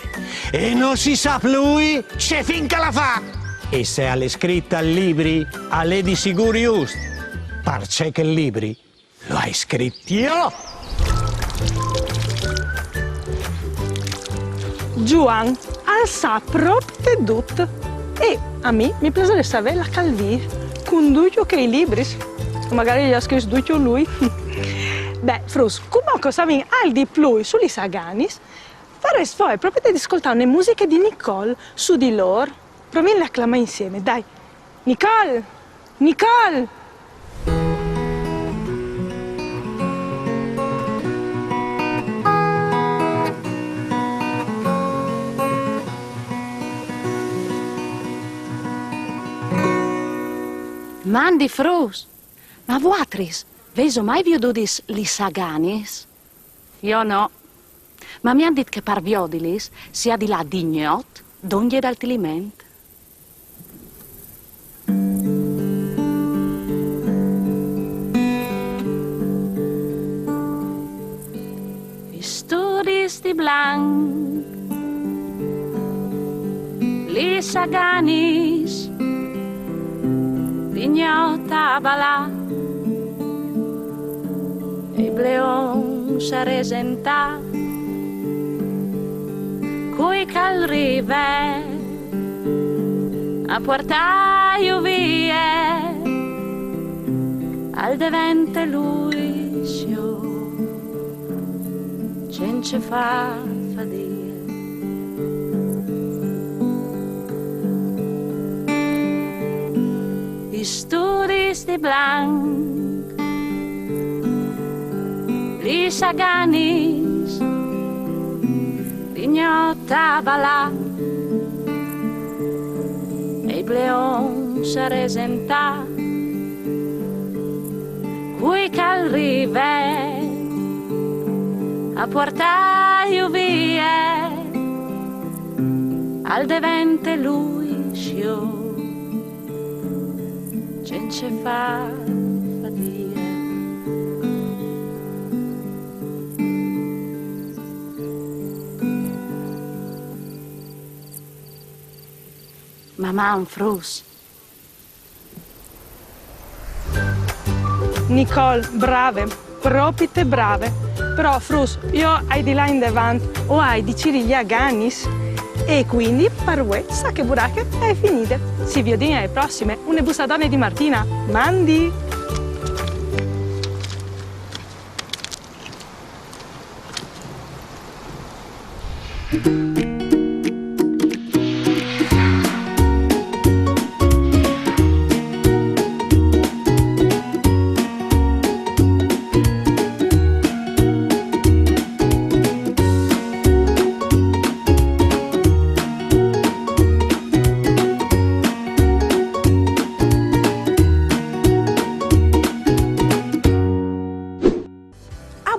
e non si sa più c'è finché la fa. E se alle scritta libri, alle di sicuri just. Parce che libri lo hai scritti io. Juan alza proprio tutto. E a me mi piace di sapere la calvi, con duccio che i libri. Magari gli ha scritto duccio lui. Beh, Frus, come cosa mi al di più sugli Saganis, farei poi proprio di ascoltare le musiche di Nicole su di loro. Proviamo a acclamare insieme, dai. Nicole! Nicole! Mandi Frus, ma vuatris, veso mai viodudis li Saganis? Io no, ma mi han dit che par viodilis sia di là dignot, d'ogni d'altiliment. Studis di blanc, li Saganis, dignota balà, e bleon sa resentà, cui cal rive a portaio vie al devente Luisio, cence fa fadia. Studis di blanc, li Saganis, dignota balà, e i bleon sa resentà, cui cal rive a portaio vie al devente Luisio, cence fa fadia. Mamma Frus. Nicole, brave, proprio te brave. Però Frus, io hai di là in davanti o hai di Ciri Aganis. E quindi, per voi, sa che buracche è finita. Si vede alle prossime. Una bussadone di Martina. Mandi!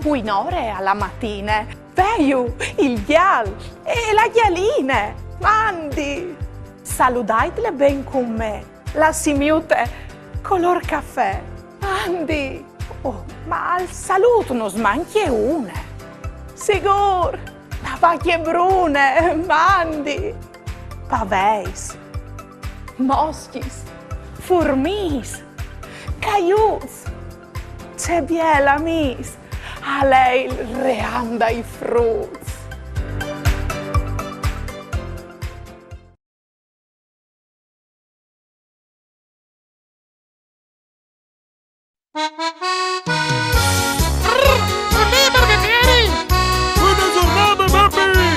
Buon'ore alla mattina, veio il ghial e la ghialine, mandi, salutatele ben con me, la simiute color caffè, mandi, oh, ma al saluto non smanchi una, sigur, la vacchie brune, mandi, paveis, moschis, furmis, caius, c'è biela mis, a lei il reanda i frutti. Buona giornata, Beppi!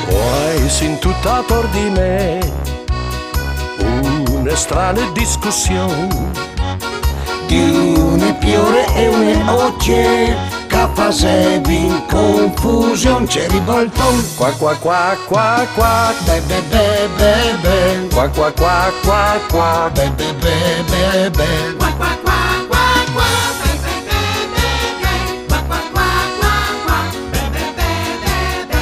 Poi sin tutta attor di me una strana discussione di une piore e une occhie che facevi in confusione, c'è rivolton qua qua qua qua qua be be be be be qua qua qua qua qua be be be be be qua qua qua qua qua be be be be be qua qua qua qua qua be be be be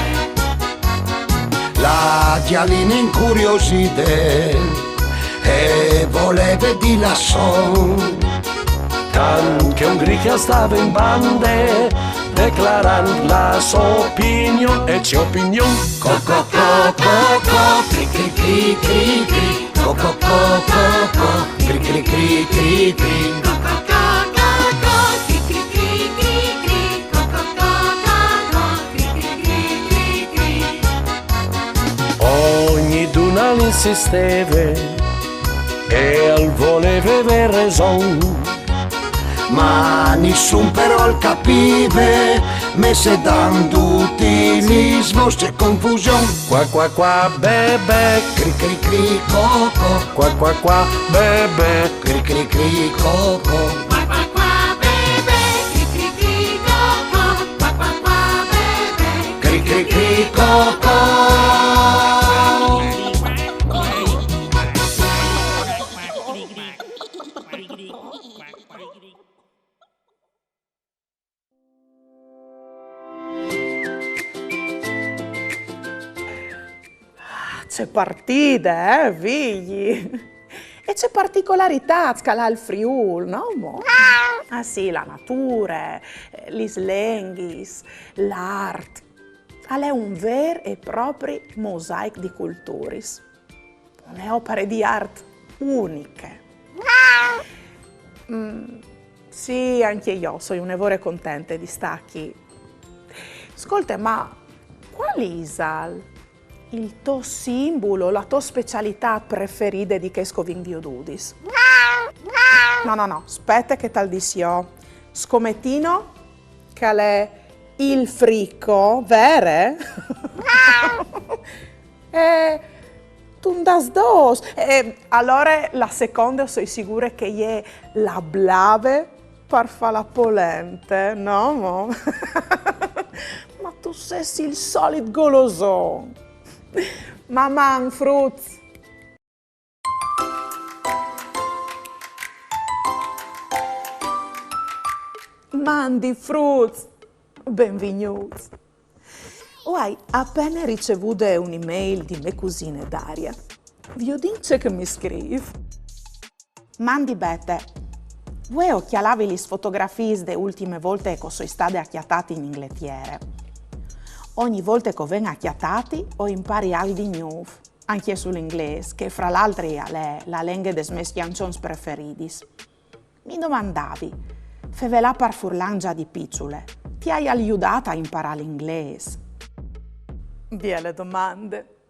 be. La ghialina incuriosita e voleva di lassò che un grigia stava in bande declarando la sua opinione e c'è opinione co co co co co cri cri cri cri cri, co co co co co, cri cri cri cri cri, co co co co co, cri cri cri cri cri, co co co co co, cri cri cri cri cri. Ogni dunal insisteva e al voleva aver raison, ma nessun però il capive, messe dando tutti gli svosci e confusione. Qua qua qua bebe, Cri cri cri coco, qua qua qua bebe, cri cri cri coco. Qua qua qua bebe, cri cri cri coco, qua qua qua bebe, Cri cri cri coco. C'è partita, figli! E c'è particolarità scala al Friul, no? Ah sì, la natura, gli slenghis, l'arte. È un vero e proprio mosaico di culturis. Une opere di arte uniche. Sì, anche io sono un'evore contenta di stacchi. Ascolta, ma qual è il tuo simbolo, la tua specialità preferita di che scovin Diodudis? No, aspetta che tal disio. Scommettino che è il fricco, vero? Tu das dos. Allora la seconda sono sicura che è la blave per fare la polente, no? Mo? Ma tu sei il solito goloso. Mamma, frutz. Mandi frutz. Benvenuti. Hai appena ricevuto un'email di mia cugina Daria. Vi dice che mi scrive. Mandi bete. Voi occhialavi le fotografie delle ultime volte che sono state acchiattate in Inghilterra. Ogni volta che vengo acchiattati ho impari algo di nuovo, anche sull'inglese, che fra l'altro è la lingua dei miei canzoni preferiti. Mi domandavi, fevela par furlangia di picciole, ti hai aiutato a imparare l'inglese? Belle domande.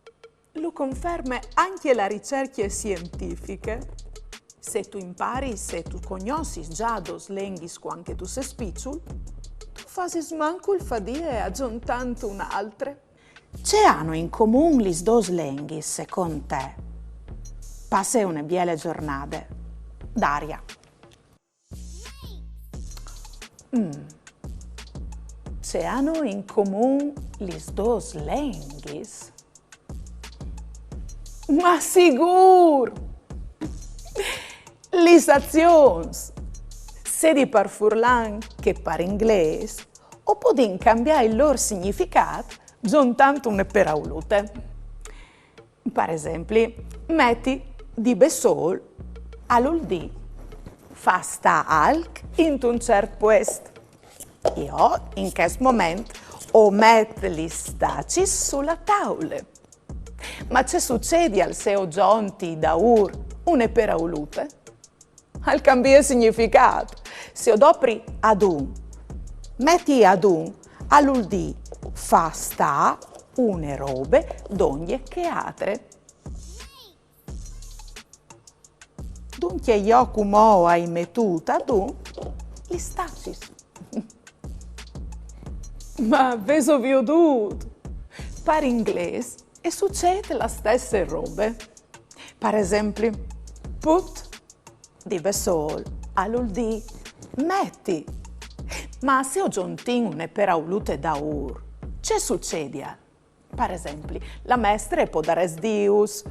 Lo conferma anche la ricerca scientifica. Se tu impari, se tu conosci già dos lenghis anche tu sei piccolo, tu fai manco il fadire aggiuntando un'altra. C'è hanno in comune le dos lenghis, secondo te? Passi una bella giornata. Daria. C'è hanno in comune le dos lenghis? Ma sicuro! Le azioni, se di par furlan che par inglese, o podin cambiare il loro significato giuntando una paraolute. Per esempio, metti di besol all'uldì, fa sta alc in un certo posto. Io, in questo momento, ho metto gli staci sulla tavola. Ma che succede al se ho giunti da una paraolute? Al cambiare significato. Se adopri ad un, metti ad un, all'uldì fa sta une robe d'ogni che altre. Dunque io come hai mettuto ad un, gli stacis. Ma veso viodut. Per inglese e succede la stessa robe. Per esempio, put di besol, all'uldì, metti. Ma se ho giuntin una paraolute da che succede? Per esempio, la maestra può dare dius,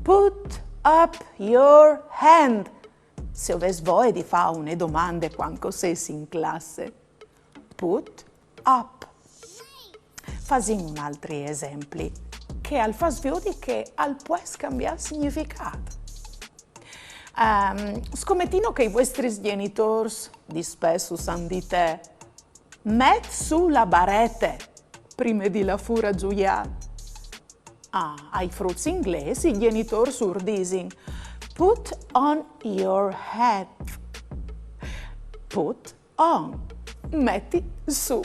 put up your hand. Se avessi voglia di fare una domanda quando sei in classe, put up. Fasim un altro esempio, che al fas vedi che al può cambiare significato. Scommettino che i vostri genitori di spesso sanno di te, met su la barete prima di la fura gioia. ai frutti inglesi i genitori dicono put on your hat. Put on, metti su.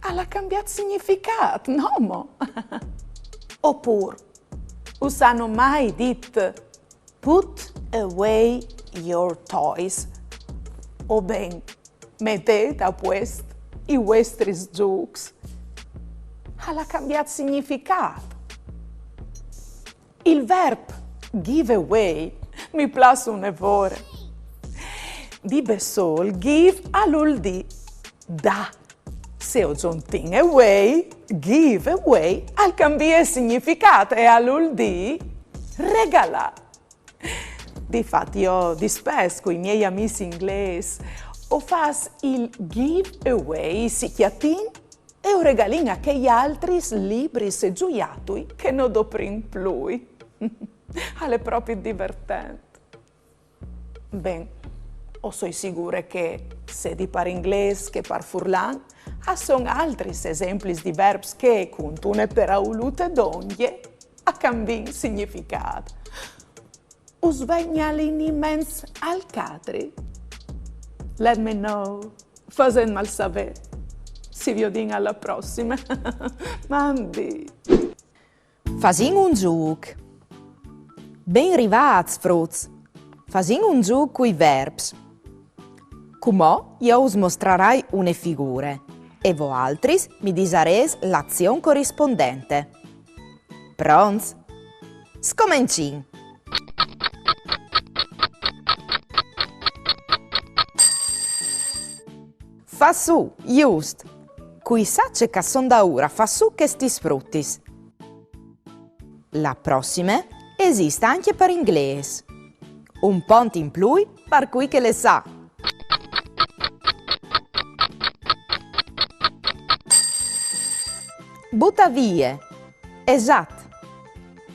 Ha cambiato significato, no mo? Oppure, usano mai detto put away your toys. O ben, mettete a posto i vostri giochi. Ha cambiato significato. Il verbo give away mi piace un evore. Di besol give all'uldi da. Se ho giuntin away, give away, al cambia significato e all'uldi regala. Difatti io spesso con i miei amici inglesi o fas il give away si chiatin e un regalin a che gli altri libri e gioiatui che non do prin più. È proprio divertente. Ben, o sono sicura che se di par inglese che par furlan, sono altri esempi di verbi che contano per aulute d'ogni a cambiare significato. Us vegnalin immens al cadri. Let me know, fazen mal sapere. Si vedin alla prossima. Mandi. Fasin un gioco. Ben rivats, fruz. Fasin un gioco coi verbs. Come io us mostrerai une figure e voi altri mi disares l'azione corrispondente. Pronti? Scomincin! Fa su, just. Cui sacce che son da ora fa su che sti sfruttis. La prossima esiste anche per inglese. Un ponte in più per cui che le sa. Butta via. Esatto.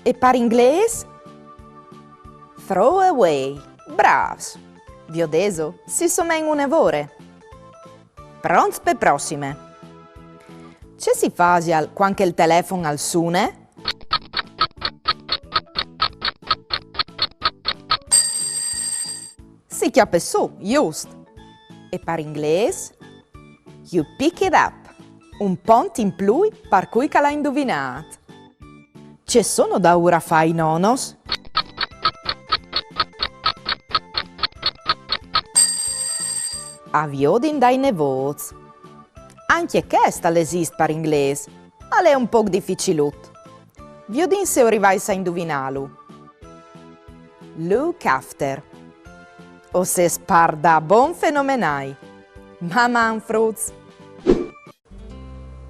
E per inglese? Throw away. Bravs. Vi ho deso, si somen un evore. Pronti per prossime. C'è si fa quando il telefono al suone? Si chiappa su, just. E per inglese? You pick it up. Un ponte in più per cui che l'ha indovinato. Ci sono da ora fai nonos? Aviodin dai nevoz. Anche questa esiste per inglese, ma è un po' difficilutto. Viodin se arrivai a indovinarlo. Look after. O se sparda bon fenomenai. Maman fruz.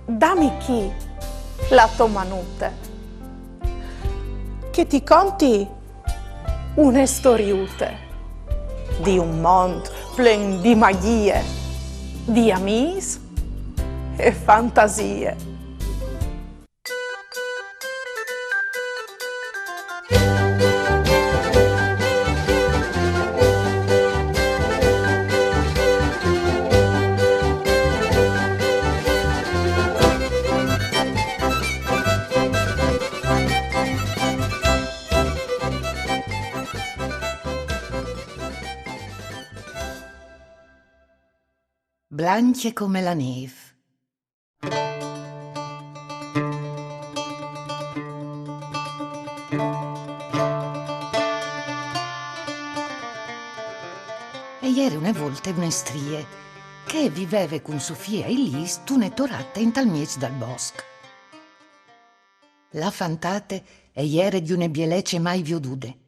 Dammi chi la tua manute. Che ti conti una storiute di un mondo pieno di magie, di amici e fantasie. Blanche come la neve. E ieri una volta una strie che viveva con Sofia e Lis tune torate in tal mies dal bosco. La fantate e ieri di une bielece mai viodude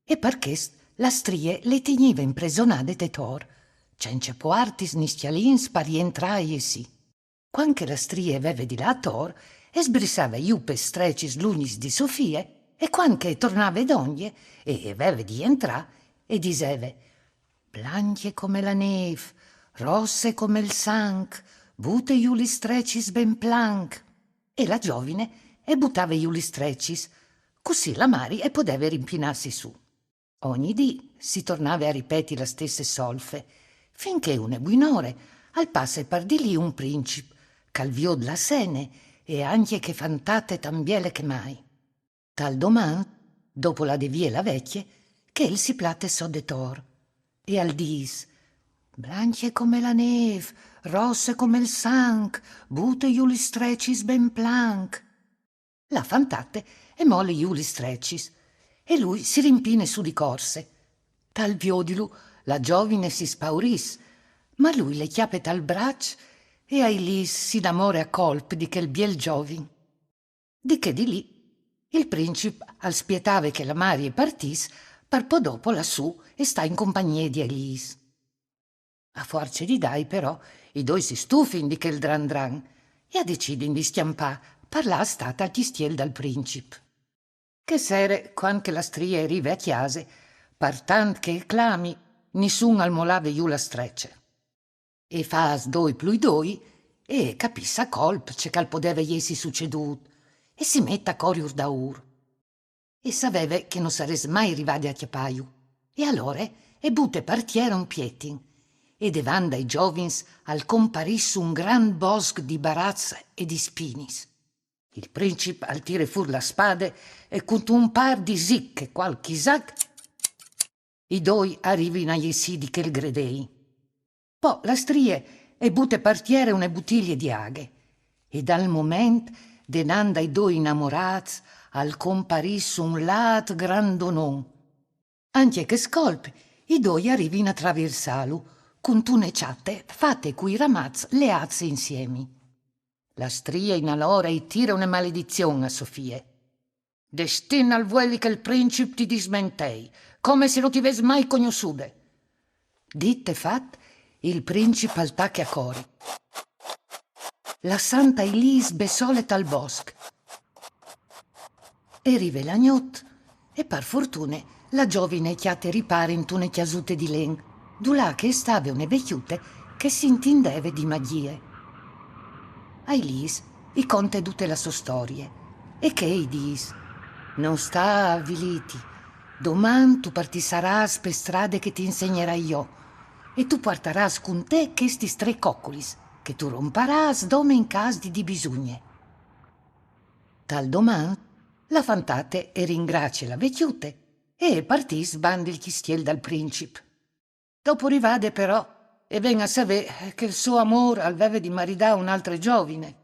e perché la strie le teniva impresonate de tor. Cence poartis ni stialins per rientrai e sì. Quanche la strie aveva di là tor, e sbrissava iupe strecis l'unis di Sofia, e quanche tornava d'oglie, e aveva di entrà, e diceva, blanche come la neve, rosse come il sangue, bute iuli strecis ben plank. E la giovine e buttava iuli strecis, così la mari e poteva rimpinarsi su. Ogni dì si tornava a ripetere la stessa solfe, finché une buinore al passe per di lì un principe, c'al viò la sene, e anche che fantate tan biele che mai. Tal doman, dopo la devie la vecchie, che il si plate so de tor, e al dis, blanche come la neve, rosse come il sanc, bute iuli strecis ben planc. La fantate e molle iuli strecis, e lui si rimpine su di corse. Tal viodilu la giovine si spauris, ma lui le chiappe tal braccio e ai lis si d'amore a colp di quel biel giovin. Di che di lì il princip al spietave che la Marie partis, par po' dopo lassù e sta in compagnia di Elise. A forza di dai però i due si stufin di quel dran dran e a decidin di stiampà parlà stata al chistiel dal princip. Che sere, quando la stria arriva a chiase, par tant che clami, nissun al molave iù la strecce. E fas doi plui doi, e capissa colp ce cal podeva iesi succedut, e si metta coriur da ur. E saveve che non sares mai rivade a chiapaiu, e allora e butte partieron pietin, e devanda i giovins al comparissu un gran bosc di baraz e di spinis. Il princip al tire fur la spade e con un par di sicche qual chisac i doi arrivin agli sidi che il gredei. Poi la strie e butte partiere une bottiglie di aghe e dal moment denanda i due innamorats al comparissu un lat grandonon. Anche che scolpi i due arrivin a traversalu con tune ciatte fatte cui ramaz le azze insieme. La stria in allora e tira una maledizione a Sofie. Destina al vueli che il princip ti dismentei, come se non ti ves mai conosciude. Ditte fat, il princip al tacche a cori. La santa Elise besole tal bosc. E rive la gnot, e par fortune la giovine chiate ripare in tune chiasute di len, dulà che stave une vecchiute che si intindeve di magie. A Elise i conte tutte la sua storie, e che ei dis, non sta avviliti, doman tu partisaràs per strade che ti insegnerai io, e tu portaràs con te questi tre coccolis, che tu romparàs dome in cas di bisugne. Tal doman la fantate e ringrazie la vecchiute, e partis bandi il chistiel dal princip. Dopo rivade però, e ven a sapere che il suo amor aveva di maridà un'altra giovine.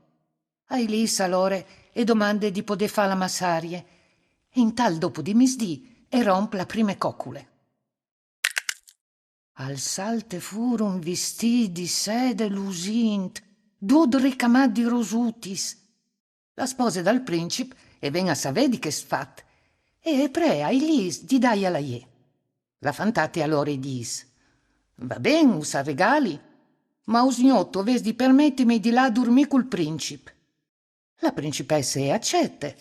A Elisa allora e domande di poter fa la massarie, e in tal dopo di misdì e romp la prime coccule. Al salte furon vestì di sede lusint, dud ricamati rosutis. La spose dal princip e ven a sapere di che sfat, e pre a Elise di dai alla ie. La fantate allora dis, va ben, usa regali, ma usgnotto ves di permettermi di là dormì col princip. La principessa è accette,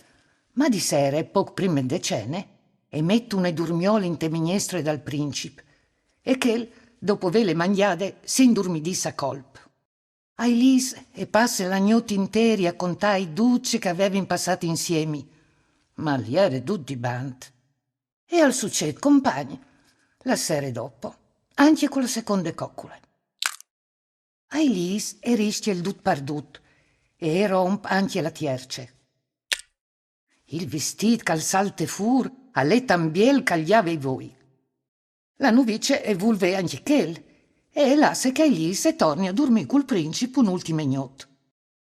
ma di sera, poco prima de cene, e metto une durmiole in te minestre dal princip, e che, dopo vele mangiade, si indurmidisse a colp. A Elise e passe la notte interi a contare i ducci che avevano passato insieme, ma gli era tutti bant. E al succed compagni, la sera dopo, anche con la seconda coccola. A Elise e rischia il dut pardut, e romp anche la tierce. Il vestit cal salte fur, a lei tambiel cagliave voi. La nuvice e vulve anche quel, e lasse che Elise e torni a dormire col principe un'ultima gnot.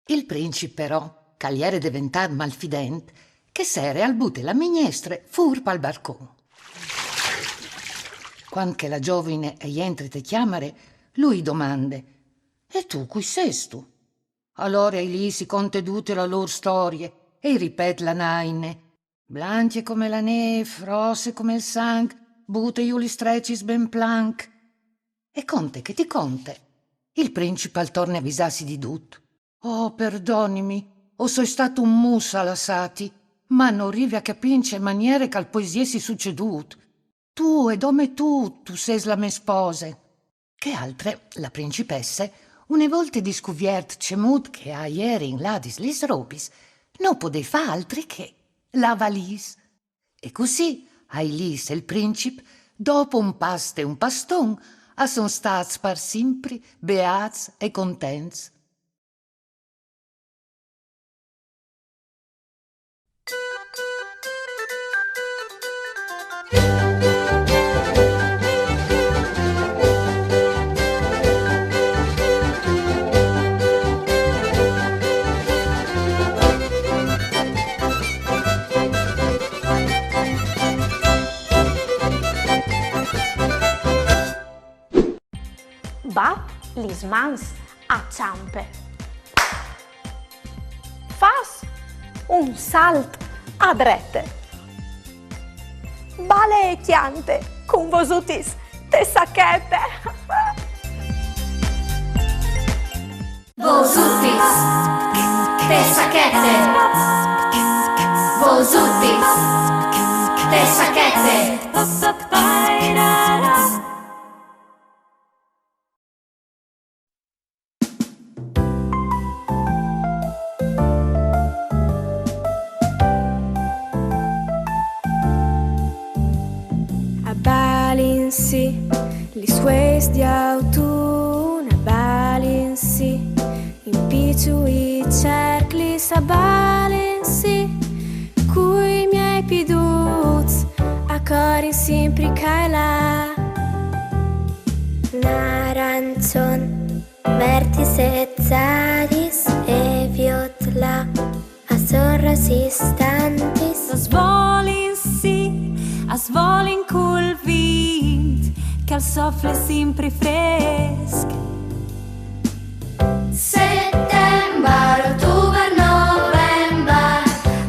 Il principe però, cagliere diventar malfident, che sere al bute la minestre fur pal balcon. Quando che la giovine e entri te chiamare, lui domande, e tu qui sei tu? Allora Elise si conte tutte la loro storie e ripet la naine. Blanche come la neve, rosse come il sangue, bute iuli strecis ben planc. E conte che ti conte. Il principal torna a avvisarsi di tutto. Oh, perdonimi, o sono stato un musa lassati, ma non arrivi a capince maniere che al poesie si succedut. Tu e dome tu sei la mia spose. Che altre, la principesse, une volte discoviert cemut che a ieri in ladis lis robis, non potei fa altri che la valise. E così a Elise e il princip, dopo un pasto e un paston, a son stats par simpri, beats e contents. lis mans a ciampe. Fas un salt a drette. Bale chiante con vosutis te sacchette. Vosutis, te sacchette. Vosutis, te sacchette. Balinsi, li sues di autunno, balinsi, in picciu i cercli sa balinsi, cui miei piduzi, a cori sempre cae là. Naranzon, vertice zadis e viotla, a sorrasi stantis. As volin col vint, che al soffle sempre fresc. Settembre, ottobre, novembre,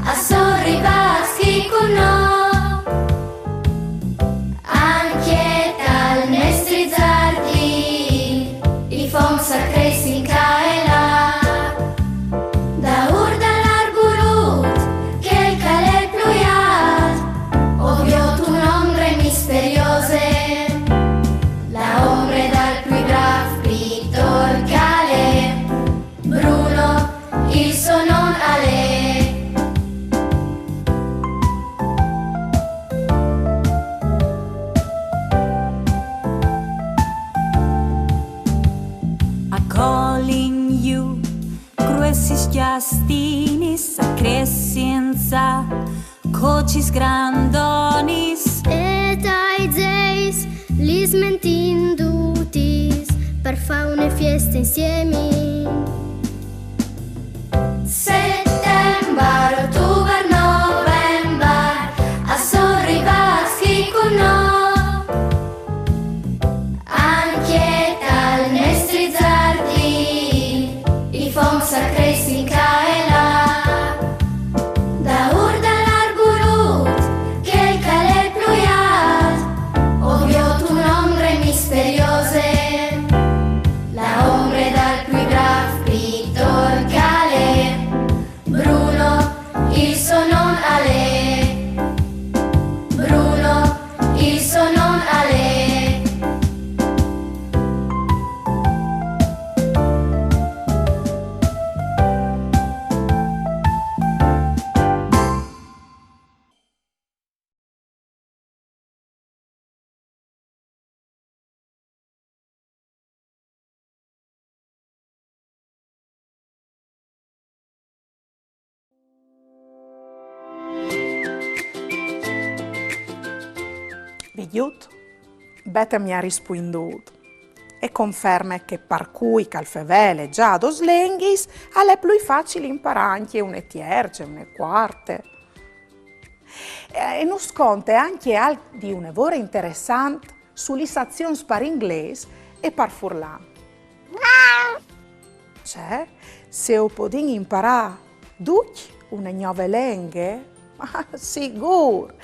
a sorribaschi con no. Anche dal nostri giardini, i fonsa cresci in cae là. Da urda l'arburut, che il calè pluiat, ovvio tu nombre misteriose, la ombre dal più brav pittor cale, Bruno il suo non ale. A calling you, cruessis giastinis, a crescenza, cocis grandonis. Et ai zeis, lis mentindutis, per fa une fieste insieme. Settembre, ottobre, novembre, a sorribaschi con no. Anche dal nostri giardini, i fonsa cresci in cae là. Da urda l'arburut, che il calè pluiat, ovvio tu nombre misteriose, la ombre dal più brav pittor cale, Bruno il suo non ale. Bruno il suo non ale. Vigliut, bete mi ha rispondut e conferma che par cui calfevele già dos lenghis alle più facili imparare anche une tierce, une quarte. E non sconte anche di un evore interessante sull'issazione par inglese e par furlan. Cioè, se o podin imparare duc une nuove lingue, sicuro.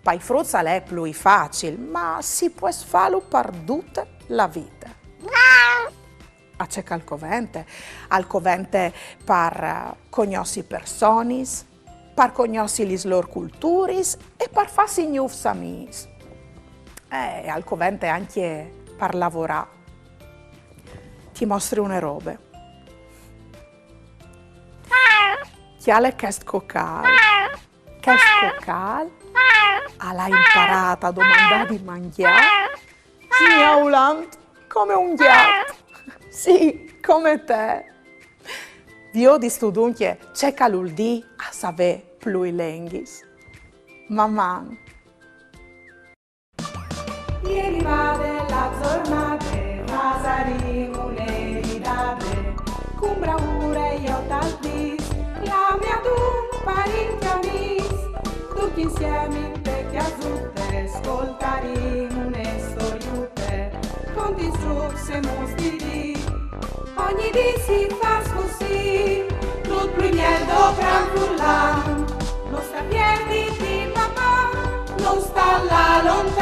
Pai fruzza è più facile, ma si può farlo per tutta la vita. A c'è al covente per conoscere persone, per conoscere le loro culture e per farsi nuovi amici. E al covente anche per lavorare. Ti mostro una robe. Chi ha le chest cocal? Chest cocal? L'ha imparata a domandare di mangiare? Miaulant come un gatto. Sì, come te. Dio di stu dunque c'è caluldi a sapere più i lenghis. Mamma. Ieri va della giornata, Vasarino le ridate, con bravura io t'aldis, la mia tu parecchia mis, tutti insieme in te chiasutte, ascoltaremo une storiute, con disgiurse mostri ogni dì si fa così, tutto miel dopra furlan, non sta piedi di mamma, non sta là lontano.